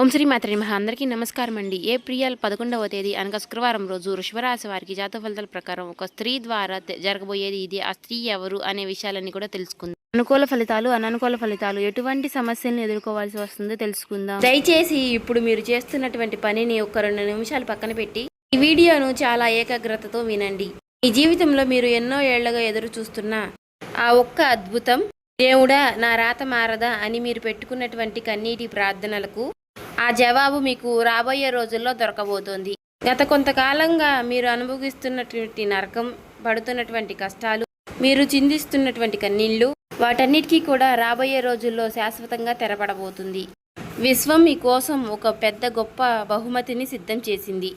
ఓం శ్రీ మాత్రే నమః. అందరికీ నమస్కారం అండి. ఏప్రిల్ 11వ తేదీ అనగా శుక్రవారం రోజు వృషభరాశి వారికి జాతక ఫలితాల ప్రకారం ఒక స్త్రీ ద్వారా జరగబోయేది ఇది. ఆ స్త్రీ ఎవరు అనే విషయాలన్నీ కూడా తెలుసుకుందాం. అనుకూల ఫలితాలు, అననుకూల ఫలితాలు, ఎటువంటి సమస్యలను ఎదుర్కోవాల్సి వస్తుందో తెలుసుకుందాం. దయచేసి ఇప్పుడు మీరు చేస్తున్నటువంటి పనిని ఒక 2 నిమిషాలు పక్కన పెట్టి ఈ వీడియోను చాలా ఏకాగ్రతతో వినండి. మీ జీవితంలో మీరు ఎన్నో ఏళ్లుగా ఎదురు చూస్తున్న ఆ ఒక్క అద్భుతం, దేవుడా నా రాత మారదా అని మీరు పెట్టుకున్నటువంటి కన్నీటి ప్రార్థనలకు ఆ జవాబు మీకు రాబోయే రోజుల్లో దొరకబోతోంది. గత కొంతకాలంగా మీరు అనుభవిస్తున్నటువంటి నరకం, పడుతున్నటువంటి కష్టాలు, మీరు చిందిస్తున్నటువంటి కన్నీళ్లు, వాటన్నిటికీ కూడా రాబోయే రోజుల్లో శాశ్వతంగా తెరపడబోతుంది. విశ్వం మీకోసం ఒక పెద్ద గొప్ప బహుమతిని సిద్ధం చేసింది.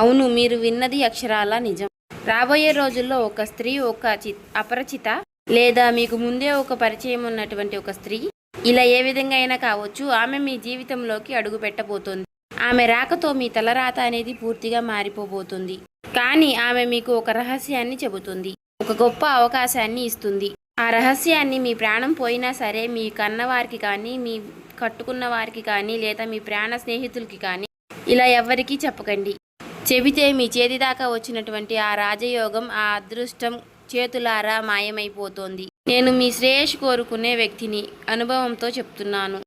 అవును, మీరు విన్నది అక్షరాల నిజం. రాబోయే రోజుల్లో ఒక స్త్రీ, ఒక అపరిచిత లేదా మీకు ముందే ఒక పరిచయం ఉన్నటువంటి ఒక స్త్రీ, ఇలా ఏ విధంగా అయినా కావచ్చు, ఆమె మీ జీవితంలోకి అడుగు పెట్టబోతోంది. ఆమె రాకతో మీ తలరాత అనేది పూర్తిగా మారిపోబోతుంది. కానీ ఆమె మీకు ఒక రహస్యాన్ని చెబుతుంది, ఒక గొప్ప అవకాశాన్ని ఇస్తుంది. ఆ రహస్యాన్ని మీ ప్రాణం పోయినా సరే మీ కన్నవారికి కానీ, మీ కట్టుకున్న వారికి కానీ, లేదా మీ ప్రాణ స్నేహితులకి కానీ ఇలా ఎవ్వరికీ చెప్పకండి. చెబితే మీ చేతి దాకా వచ్చినటువంటి ఆ రాజయోగం, ఆ అదృష్టం చేతులారా మాయమైపోతోంది. నేను మీ శ్రేయస్సు కోరుకునే వ్యక్తిని, అనుభవంతో చెప్తున్నాను.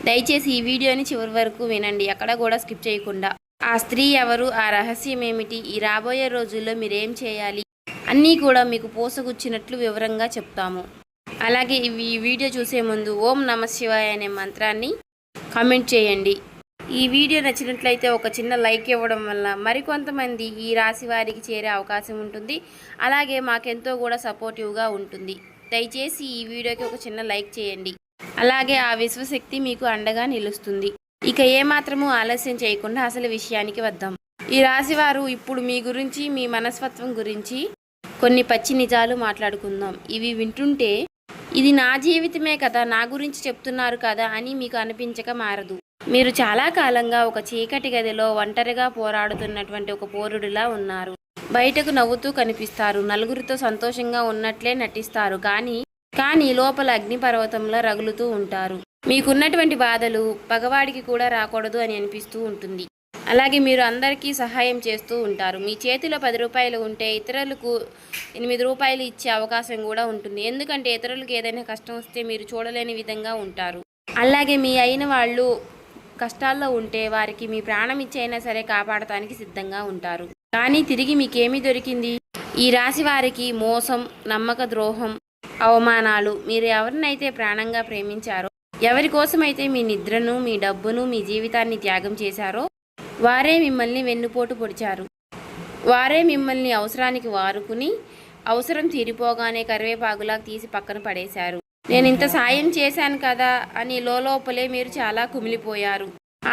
దయచేసి ఈ వీడియోని చివరి వరకు వినండి, ఎక్కడ కూడా స్కిప్ చేయకుండా. ఆ స్త్రీ ఎవరు, ఆ రహస్యం ఏమిటి, ఈ రాబోయే రోజుల్లో మీరేం చేయాలి అన్నీ కూడా మీకు పూసగుచ్చినట్లు వివరంగా చెప్తాము. అలాగే ఈ వీడియో చూసే ముందు ఓం నమః శివాయ అనే మంత్రాన్ని కామెంట్ చేయండి. ఈ వీడియో నచ్చినట్లయితే ఒక చిన్న లైక్ ఇవ్వడం వల్ల మరికొంతమంది ఈ రాశి వారికి చేరే అవకాశం ఉంటుంది. అలాగే మాకెంతో కూడా సపోర్టివ్గా ఉంటుంది. దయచేసి ఈ వీడియోకి ఒక చిన్న లైక్ చేయండి. అలాగే ఆ విశ్వశక్తి మీకు అండగా నిలుస్తుంది. ఇక ఏమాత్రము ఆలస్యం చేయకుండా అసలు విషయానికి వద్దాం. ఈ రాశివారు ఇప్పుడు మీ గురించి, మీ మనస్తత్వం గురించి కొన్ని పచ్చి నిజాలు మాట్లాడుకుందాం. ఇవి వింటుంటే ఇది నా జీవితమే కదా, నా గురించి చెప్తున్నారు కదా అని మీకు అనిపించక మారదు. మీరు చాలా కాలంగా ఒక చీకటి గదిలో ఒంటరిగా పోరాడుతున్నటువంటి ఒక పోరుడిలా ఉన్నారు. బయటకు నవ్వుతూ కనిపిస్తారు, నలుగురితో సంతోషంగా ఉన్నట్లే నటిస్తారు, కానీ లోపల అగ్నిపర్వతంలో రగులుతూ ఉంటారు. మీకున్నటువంటి బాధలు పగవాడికి కూడా రాకూడదు అని అనిపిస్తూ ఉంటుంది. అలాగే మీరు అందరికీ సహాయం చేస్తూ ఉంటారు. మీ చేతిలో 10 రూపాయలు ఉంటే ఇతరులకు 8 రూపాయలు ఇచ్చే అవకాశం కూడా ఉంటుంది. ఎందుకంటే ఇతరులకు ఏదైనా కష్టం వస్తే మీరు చూడలేని విధంగా ఉంటారు. అలాగే మీ అయిన వాళ్ళు కష్టాల్లో ఉంటే వారికి మీ ప్రాణం ఇచ్చైనా సరే కాపాడటానికి సిద్ధంగా ఉంటారు. కానీ తిరిగి మీకేమీ దొరికింది? ఈ రాశి వారికి మోసం, నమ్మక ద్రోహం, అవమానాలు. మీరు ఎవరినైతే ప్రాణంగా ప్రేమించారో, ఎవరి కోసమైతే మీ నిద్రను, మీ డబ్బును, మీ జీవితాన్ని త్యాగం చేశారో వారే మిమ్మల్ని వెన్నుపోటు పొడిచారు. వారే మిమ్మల్ని అవసరానికి వారుకుని అవసరం తీరిపోగానే కరివేపాకులా తీసి పక్కన పడేశారు. నేను ఇంత సాయం చేశాను కదా అని లోపలే మీరు చాలా కుమిలిపోయారు.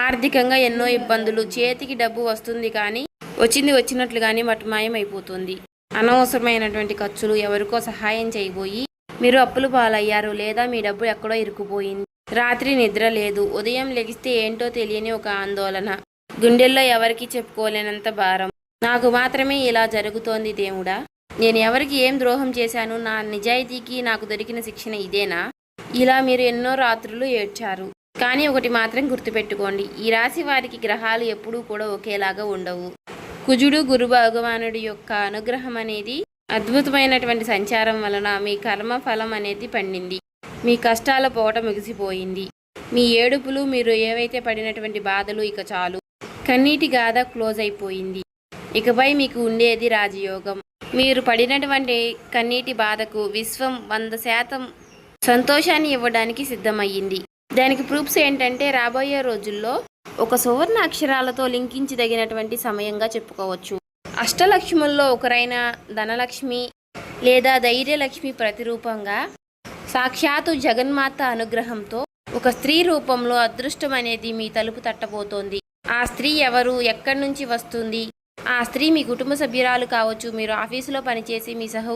ఆర్థికంగా ఎన్నో ఇబ్బందులు. చేతికి డబ్బు వస్తుంది కానీ వచ్చినట్లుగానే మటుమాయం అయిపోతుంది. అనవసరమైనటువంటి ఖర్చులు, ఎవరికో సహాయం చేయబోయి మీరు అప్పులు పాలయ్యారు, లేదా మీ డబ్బు ఎక్కడో ఇరుక్కుపోయింది. రాత్రి నిద్ర లేదు, ఉదయం లెగిస్తే ఏంటో తెలియని ఒక ఆందోళన, గుండెల్లో ఎవరికి చెప్పుకోలేనంత భారం. నాకు మాత్రమే ఇలా జరుగుతోంది దేవుడా, నేను ఎవరికి ఏం ద్రోహం చేశాను, నా నిజాయితీకి నాకు దొరికిన శిక్షణ ఇదేనా? ఇలా మీరు ఎన్నో రాత్రులు ఏడ్చారు. కానీ ఒకటి మాత్రం గుర్తుపెట్టుకోండి, ఈ రాశి వారికి గ్రహాలు ఎప్పుడూ కూడా ఒకేలాగా ఉండవు. కుజుడు, గురు భగవానుడి యొక్క అనుగ్రహం అనేది, అద్భుతమైనటువంటి సంచారం వలన మీ కర్మ ఫలం అనేది పండింది. మీ కష్టాల పోట ముగిసిపోయింది. మీ ఏడుపులు, మీరు ఏవైతే పడినటువంటి బాధలు ఇక చాలు. కన్నీటి గాథ క్లోజ్ అయిపోయింది. ఇకపై మీకు ఉండేది రాజయోగం. మీరు పడినటువంటి కన్నీటి బాధకు విశ్వం 100% సంతోషాన్ని ఇవ్వడానికి సిద్ధమయ్యింది. దానికి ప్రూఫ్స్ ఏంటంటే రాబోయే రోజుల్లో ఒక సువర్ణ అక్షరాలతో లింకించదగినటువంటి సమయంగా చెప్పుకోవచ్చు. అష్టలక్ష్ముల్లో ఒకరైన ధనలక్ష్మి లేదా ధైర్యలక్ష్మి ప్రతిరూపంగా సాక్షాత్తు జగన్మాత అనుగ్రహంతో ఒక స్త్రీ రూపంలో అదృష్టం అనేది మీ తలుపు తట్టబోతోంది. ఆ స్త్రీ ఎవరు, ఎక్కడి నుంచి వస్తుంది? ఆ స్త్రీ మీ కుటుంబ సభ్యురాలు కావచ్చు, మీరు ఆఫీసులో పనిచేసి మీ సహ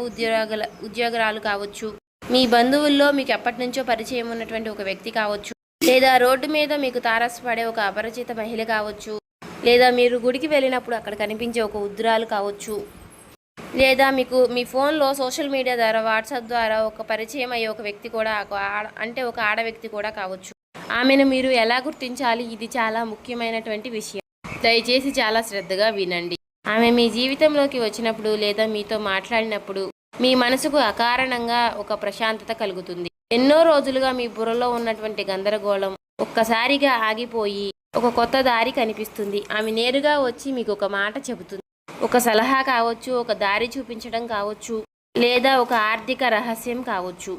ఉద్యోగురాలు కావచ్చు, మీ బంధువుల్లో మీకు ఎప్పటి నుంచో పరిచయం ఉన్నటువంటి ఒక వ్యక్తి కావచ్చు, లేదా రోడ్డు మీద మీకు తారసపడే ఒక అపరిచిత మహిళ కావచ్చు, లేదా మీరు గుడికి వెళ్ళినప్పుడు అక్కడ కనిపించే ఒక వృద్ధురాలు కావచ్చు, లేదా మీకు మీ ఫోన్లో సోషల్ మీడియా ద్వారా, వాట్సాప్ ద్వారా ఒక పరిచయం అయ్యే ఒక వ్యక్తి కూడా, అంటే ఒక ఆడ వ్యక్తి కూడా కావచ్చు. ఆమెను మీరు ఎలా గుర్తించాలి? ఇది చాలా ముఖ్యమైనటువంటి విషయం. దయచేసి చాలా శ్రద్ధగా వినండి. ఆమె మీ జీవితంలోకి వచ్చినప్పుడు లేదా మీతో మాట్లాడినప్పుడు మీ మనసుకు అకారణంగా ఒక ప్రశాంతత కలుగుతుంది. ఎన్నో రోజులుగా మీ బుర్రలో ఉన్నటువంటి గందరగోళం ఒక్కసారిగా ఆగిపోయి ఒక కొత్త దారి కనిపిస్తుంది. ఆమె నేరుగా వచ్చి మీకు ఒక మాట చెబుతుంది. ఒక సలహా కావచ్చు, ఒక దారి చూపించడం కావచ్చు, లేదా ఒక ఆర్థిక రహస్యం కావచ్చు.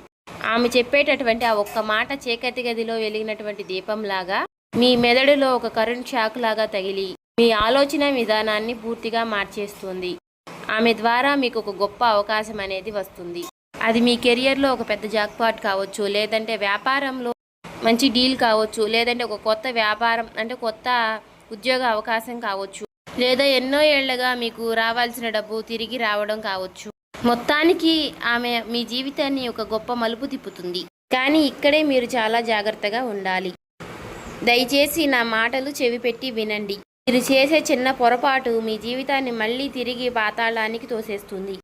ఆమె చెప్పేటటువంటి ఆ ఒక్క మాట చీకటి గదిలో వెలిగినటువంటి దీపంలాగా మీ మెదడులో ఒక కరెంట్ షాక్ లాగా తగిలి మీ ఆలోచన విధానాన్ని పూర్తిగా మార్చేస్తుంది. ఆమె ద్వారా మీకు ఒక గొప్ప అవకాశం అనేది వస్తుంది. అది మీ కెరియర్లో ఒక పెద్ద జాక్పాట్ కావచ్చు, లేదంటే వ్యాపారంలో మంచి డీల్ కావచ్చు, లేదంటే ఒక కొత్త వ్యాపారం అంటే కొత్త ఉద్యోగ అవకాశం కావచ్చు, లేదా ఎన్నో ఏళ్లుగా మీకు రావాల్సిన డబ్బు తిరిగి రావడం కావచ్చు. మొత్తానికి ఆమె మీ జీవితాన్ని ఒక గొప్ప మలుపు తిప్పుతుంది. కానీ ఇక్కడే మీరు చాలా జాగ్రత్తగా ఉండాలి. దయచేసి నా మాటలు చెవిపెట్టి వినండి. మీరు చేసే చిన్న పొరపాటు మీ జీవితాన్ని మళ్ళీ తిరిగి పాతాళానికి తోసేస్తుంది.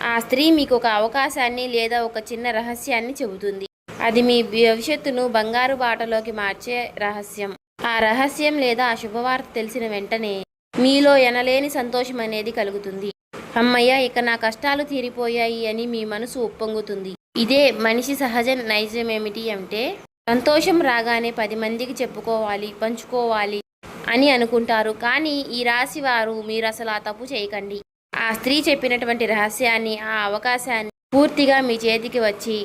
ఆ స్త్రీ మీకు ఒక అవకాశాన్ని లేదా ఒక చిన్న రహస్యాన్ని చెబుతుంది. అది మీ భవిష్యత్తును బంగారు బాటలోకి మార్చే రహస్యం. ఆ రహస్యం లేదా ఆ శుభవార్త తెలిసిన వెంటనే మీలో ఎనలేని సంతోషం అనేది కలుగుతుంది. అమ్మయ్య, ఇక నా కష్టాలు తీరిపోయాయి అని మీ మనసు ఉప్పొంగుతుంది. ఇదే మనిషి సహజ నైజమేమిటి అంటే సంతోషం రాగానే 10 మందికి చెప్పుకోవాలి, పంచుకోవాలి అని అనుకుంటారు. కానీ ఈ రాశి వారు మీరు అసలు ఆ తప్పు చేయకండి. ఆ స్త్రీ చెప్పినటువంటి రహస్యాన్ని, ఆ అవకాశాన్ని పూర్తిగా మీ చేతికి వచ్చి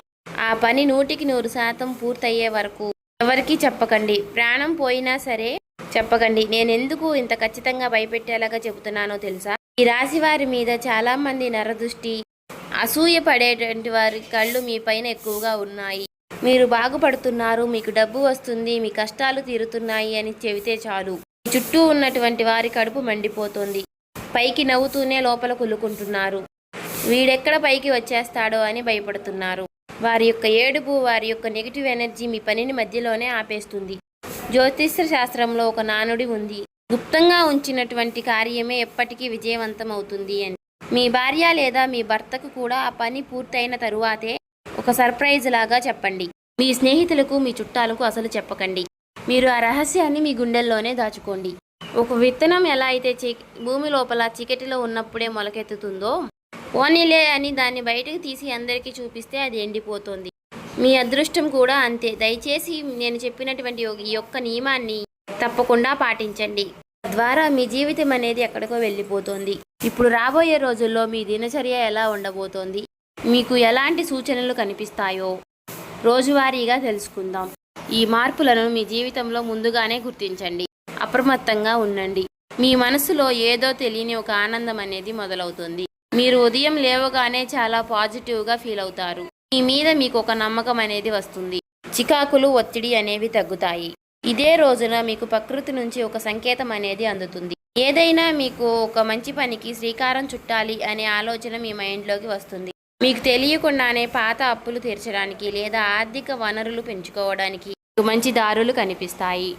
ఆ పని 100% పూర్తయ్యే వరకు ఎవరికీ చెప్పకండి. ప్రాణం పోయినా సరే చెప్పకండి. నేనెందుకు ఇంత ఖచ్చితంగా భయపెట్టేలాగా చెబుతున్నానో తెలుసా? ఈ రాశి వారి మీద చాలా మంది నరదృష్టి, అసూయ పడేటువంటి వారి కళ్ళు మీ పైన ఎక్కువగా ఉన్నాయి. మీరు బాగుపడుతున్నారు, మీకు డబ్బు వస్తుంది, మీ కష్టాలు తీరుతున్నాయి అని చెబితే చాలు చుట్టూ ఉన్నటువంటి వారి కడుపు మండిపోతుంది. పైకి నవ్వుతూనే లోపల కులుకుంటున్నారు. వీడెక్కడ పైకి వచ్చేస్తాడో అని భయపడుతున్నారు. వారి యొక్క ఏడుపు, వారి యొక్క నెగిటివ్ ఎనర్జీ మీ పనిని మధ్యలోనే ఆపేస్తుంది. జ్యోతిష్య శాస్త్రంలో ఒక నానుడి ఉంది, గుప్తంగా ఉంచినటువంటి కార్యమే ఎప్పటికీ విజయవంతం అవుతుంది అని. మీ భార్య లేదా మీ భర్తకు కూడా ఆ పని పూర్తయిన తరువాతే ఒక సర్ప్రైజ్ లాగా చెప్పండి. మీ స్నేహితులకు, మీ చుట్టాలకు అసలు చెప్పకండి. మీరు ఆ రహస్యాన్ని మీ గుండెల్లోనే దాచుకోండి. ఒక విత్తనం ఎలా అయితే భూమి లోపల చీకటిలో ఉన్నప్పుడే మొలకెత్తుతుందో, పోనీలే అని దాన్ని బయటకు తీసి అందరికీ చూపిస్తే అది ఎండిపోతుంది. మీ అదృష్టం కూడా అంతే. దయచేసి నేను చెప్పినటువంటి ఈ యొక్క నియమాన్ని తప్పకుండా పాటించండి. తద్వారా మీ జీవితం అనేది ఎక్కడికో వెళ్ళిపోతుంది. ఇప్పుడు రాబోయే రోజుల్లో మీ దినచర్య ఎలా ఉండబోతోంది, మీకు ఎలాంటి సూచనలు కనిపిస్తాయో రోజువారీగా తెలుసుకుందాం. ఈ మార్పులను మీ జీవితంలో ముందుగానే గుర్తించండి. అప్రమత్తంగా ఉండండి. మీ మనసులో ఏదో తెలియని ఒక ఆనందం అనేది మొదలవుతుంది. మీరు ఉదయం లేవగానే చాలా పాజిటివ్గా ఫీల్ అవుతారు. మీ మీద మీకు ఒక నమ్మకం అనేది వస్తుంది. చికాకులు, ఒత్తిడి అనేవి తగ్గుతాయి. ఇదే రోజున మీకు ప్రకృతి నుంచి ఒక సంకేతం అనేది అందుతుంది. ఏదైనా మీకు ఒక మంచి పనికి శ్రీకారం చుట్టాలి అనే ఆలోచన మీ మైండ్లోకి వస్తుంది. మీకు తెలియకుండానే పాత అప్పులు తీర్చడానికి లేదా ఆర్థిక వనరులు పెంచుకోవడానికి మంచి దారులు కనిపిస్తాయి.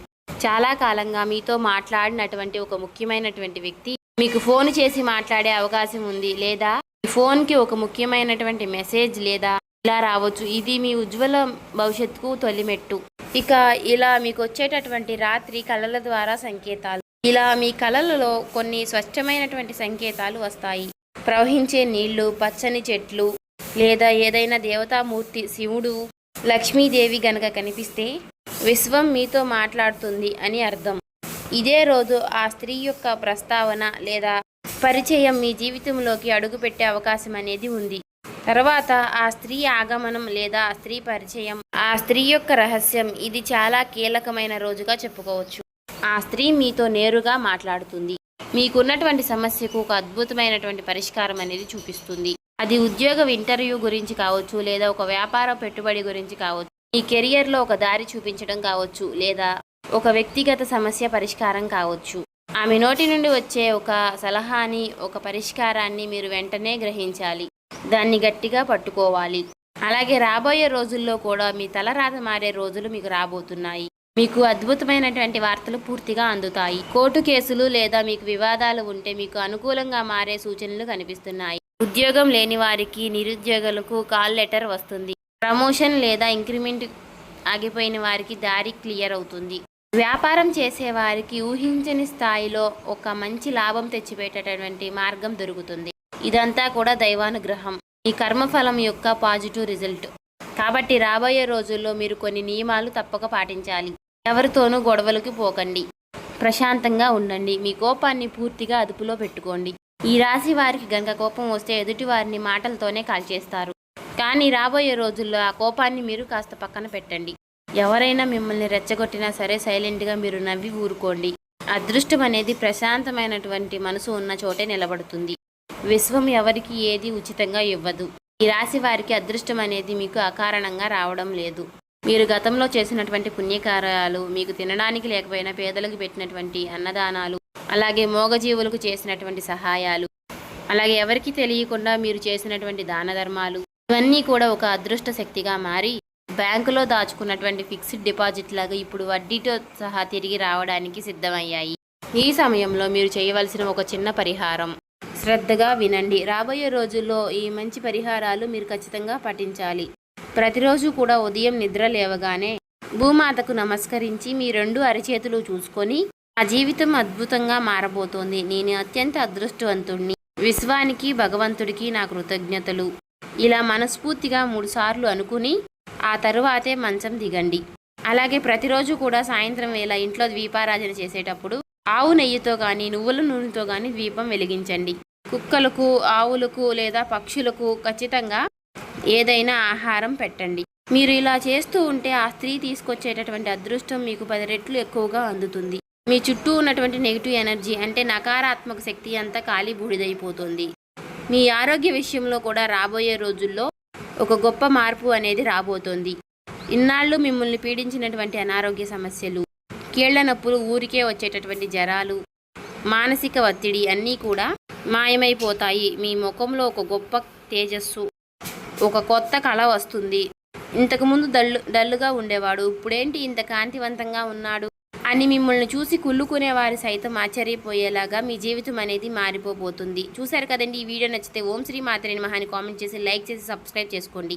చాలా కాలంగా మీతో మాట్లాడినటువంటి ఒక ముఖ్యమైనటువంటి వ్యక్తి మీకు ఫోన్ చేసి మాట్లాడే అవకాశం ఉంది, లేదా ఫోన్కి ఒక ముఖ్యమైనటువంటి మెసేజ్ లేదా ఇలా రావచ్చు. ఇది మీ ఉజ్వల భవిష్యత్తుకు తొలిమెట్టు. ఇక ఇలా మీకు వచ్చేటటువంటి రాత్రి కళల ద్వారా సంకేతాలు. ఇలా మీ కళలలో కొన్ని స్పష్టమైనటువంటి సంకేతాలు వస్తాయి. ప్రవహించే నీళ్లు, పచ్చని చెట్లు, లేదా ఏదైనా దేవతామూర్తి, శివుడు, లక్ష్మీదేవి గనక కనిపిస్తే విశ్వం మీతో మాట్లాడుతుంది అని అర్థం. ఇదే రోజు ఆ స్త్రీ యొక్క ప్రస్తావన లేదా పరిచయం మీ జీవితంలోకి అడుగుపెట్టే అవకాశం అనేది ఉంది. తర్వాత ఆ స్త్రీ ఆగమనం లేదా ఆ స్త్రీ పరిచయం, ఆ స్త్రీ యొక్క రహస్యం, ఇది చాలా కీలకమైన రోజుగా చెప్పుకోవచ్చు. ఆ స్త్రీ మీతో నేరుగా మాట్లాడుతుంది. మీకున్నటువంటి సమస్యకు ఒక అద్భుతమైనటువంటి పరిష్కారం అనేది చూపిస్తుంది. అది ఉద్యోగ ఇంటర్వ్యూ గురించి కావచ్చు, లేదా ఒక వ్యాపార పెట్టుబడి గురించి కావచ్చు, మీ కెరియర్లో ఒక దారి చూపించడం కావచ్చు, లేదా ఒక వ్యక్తిగత సమస్య పరిష్కారం కావచ్చు. ఆమె నోటి నుండి వచ్చే ఒక సలహాని, ఒక పరిష్కారాన్ని మీరు వెంటనే గ్రహించాలి. దాన్ని గట్టిగా పట్టుకోవాలి. అలాగే రాబోయే రోజుల్లో కూడా మీ తలరాత మారే రోజులు మీకు రాబోతున్నాయి. మీకు అద్భుతమైనటువంటి వార్తలు పూర్తిగా అందుతాయి. కోర్టు కేసులు లేదా మీకు వివాదాలు ఉంటే మీకు అనుకూలంగా మారే సూచనలు కనిపిస్తున్నాయి. ఉద్యోగం లేని వారికి, నిరుద్యోగులకు కాల్ లెటర్ వస్తుంది. ప్రమోషన్ లేదా ఇంక్రిమెంట్ ఆగిపోయిన వారికి దారి క్లియర్ అవుతుంది. వ్యాపారం చేసేవారికి ఊహించని స్థాయిలో ఒక మంచి లాభం తెచ్చిపెట్టేటటువంటి మార్గం దొరుకుతుంది. ఇదంతా కూడా దైవానుగ్రహం, ఈ కర్మఫలం యొక్క పాజిటివ్ రిజల్ట్. కాబట్టి రాబోయే రోజుల్లో మీరు కొన్ని నియమాలు తప్పక పాటించాలి. ఎవరితోనూ గొడవలకి పోకండి, ప్రశాంతంగా ఉండండి, మీ కోపాన్ని పూర్తిగా అదుపులో పెట్టుకోండి. ఈ రాశి వారికి గనక కోపం వస్తే ఎదుటి వారిని మాటలతోనే కాల్చేస్తారు. కానీ రాబోయే రోజుల్లో ఆ కోపాన్ని మీరు కాస్త పక్కన పెట్టండి. ఎవరైనా మిమ్మల్ని రెచ్చగొట్టినా సరే సైలెంట్గా మీరు నవ్వి ఊరుకోండి. అదృష్టం అనేది ప్రశాంతమైనటువంటి మనసు ఉన్న చోటే నిలబడుతుంది. విశ్వం ఎవరికి ఏది ఉచితంగా ఇవ్వదు. ఈ రాశి వారికి అదృష్టం అనేది మీకు అకారణంగా రావడం లేదు. మీరు గతంలో చేసినటువంటి పుణ్యకార్యాలు, మీకు తినడానికి లేకపోయినా పేదలకు పెట్టినటువంటి అన్నదానాలు, అలాగే మూగజీవులకు చేసినటువంటి సహాయాలు, అలాగే ఎవరికి తెలియకుండా మీరు చేసినటువంటి దాన ధర్మాలు, ఇవన్నీ కూడా ఒక అదృష్ట శక్తిగా మారి బ్యాంకులో దాచుకున్నటువంటి ఫిక్స్డ్ డిపాజిట్ లాగా ఇప్పుడు వడ్డీతో సహా తిరిగి రావడానికి సిద్ధమయ్యాయి. ఈ సమయంలో మీరు చేయవలసిన ఒక చిన్న పరిహారం, శ్రద్ధగా వినండి. రాబోయే రోజుల్లో ఈ మంచి పరిహారాలు మీరు ఖచ్చితంగా పాటించాలి. ప్రతిరోజు కూడా ఉదయం నిద్ర లేవగానే భూమాతకు నమస్కరించి మీ 2 అరచేతులు చూసుకొని, ఆ జీవితం అద్భుతంగా మారబోతోంది, నేను అత్యంత అదృష్టవంతుణ్ణి, విశ్వానికి భగవంతుడికి నా కృతజ్ఞతలు, ఇలా మనస్ఫూర్తిగా 3 సార్లు అనుకుని ఆ తరువాతే మంచం దిగండి. అలాగే ప్రతిరోజు కూడా సాయంత్రం వేళ ఇంట్లో దీపారాధన చేసేటప్పుడు ఆవు నెయ్యితో కానీ నువ్వుల నూనెతో కానీ దీపం వెలిగించండి. కుక్కలకు, ఆవులకు లేదా పక్షులకు ఖచ్చితంగా ఏదైనా ఆహారం పెట్టండి. మీరు ఇలా చేస్తూ ఉంటే ఆ స్త్రీ తీసుకొచ్చేటటువంటి అదృష్టం మీకు 10 రెట్లు ఎక్కువగా అందుతుంది. మీ చుట్టూ ఉన్నటువంటి నెగిటివ్ ఎనర్జీ అంటే నకారాత్మక శక్తి అంతా ఖాళీ బూడిదైపోతుంది. మీ ఆరోగ్య విషయంలో కూడా రాబోయే రోజుల్లో ఒక గొప్ప మార్పు అనేది రాబోతోంది. ఇన్నాళ్ళు మిమ్మల్ని పీడించినటువంటి అనారోగ్య సమస్యలు, కీళ్ల నొప్పులు, ఊరికే వచ్చేటటువంటి జ్వరాలు, మానసిక ఒత్తిడి అన్నీ కూడా మాయమైపోతాయి. మీ ముఖంలో ఒక గొప్ప తేజస్సు, ఒక కొత్త కళ వస్తుంది. ఇంతకుముందు డల్లుగా ఉండేవాడు, ఇప్పుడేంటి ఇంత కాంతివంతంగా ఉన్నాడు అని మిమ్మల్ని చూసి కుళ్ళుకునే వారు సైతం ఆశ్చర్యపోయేలాగా మీ జీవితం అనేది మారిపోబోతుంది. చూశారు కదండి. ఈ వీడియో నచ్చితే ఓం శ్రీ మాత్రే నమః అని కామెంట్ చేసి, లైక్ చేసి, సబ్స్క్రైబ్ చేసుకోండి.